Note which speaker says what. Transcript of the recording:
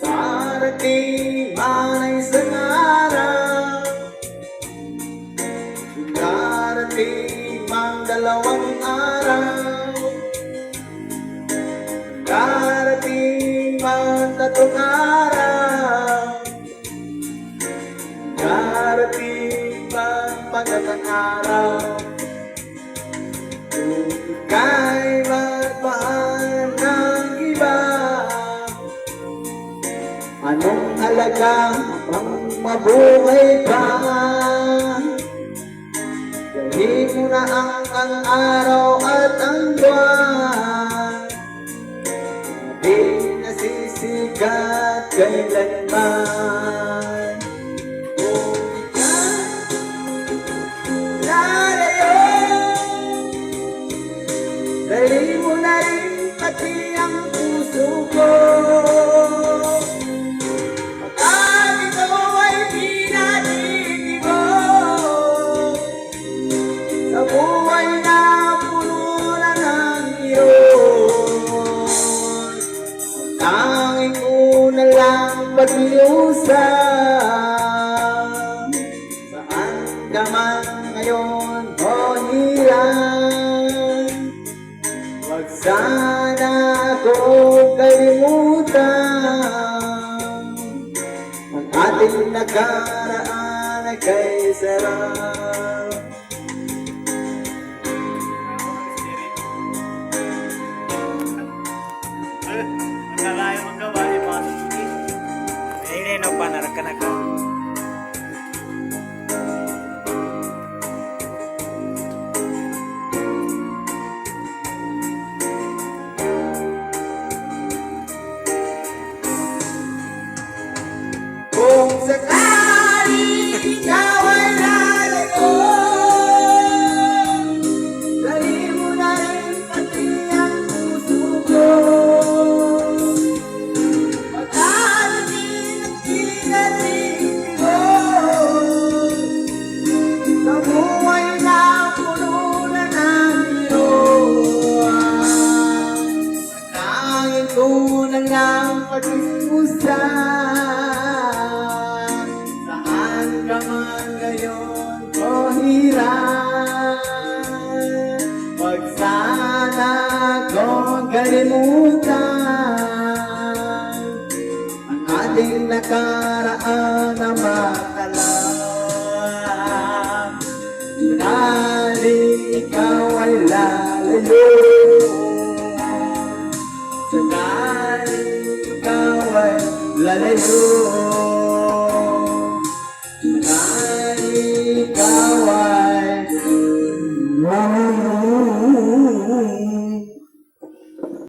Speaker 1: Darating man ay isang araw, darating man dalawang araw, darating man tatlong araw, darating man pagatang araw. Kung ika'y magmahal ng iba, anong halaga ang mabuhay pa? Dali mo na ang araw at ang buwan, di nasisikat kailanman. Kung ika'y lalayo, dali mo na rin pati ang puso ko. Buhay na puno na ng iyon, tanging ko na lang pag-iusap. Saan ka man ngayon o hirap, wag sana akong kalimutan. Ang ating nakaraan ay kay sarap.
Speaker 2: Kagaya magawa ni Masi. Ay, no, panarag ka na ka.
Speaker 1: Kung sakali ikaw ay lalayo, dali mo na rin pati ang puso ko. Pag-aalamin at pinatibig mo, sa buhay na puno na ng iyon, nangin ko na lang pag-iusap. Saan ka man ngayon o hirap, wag sana akong kalimutan. Ang ating nakaraan na matala.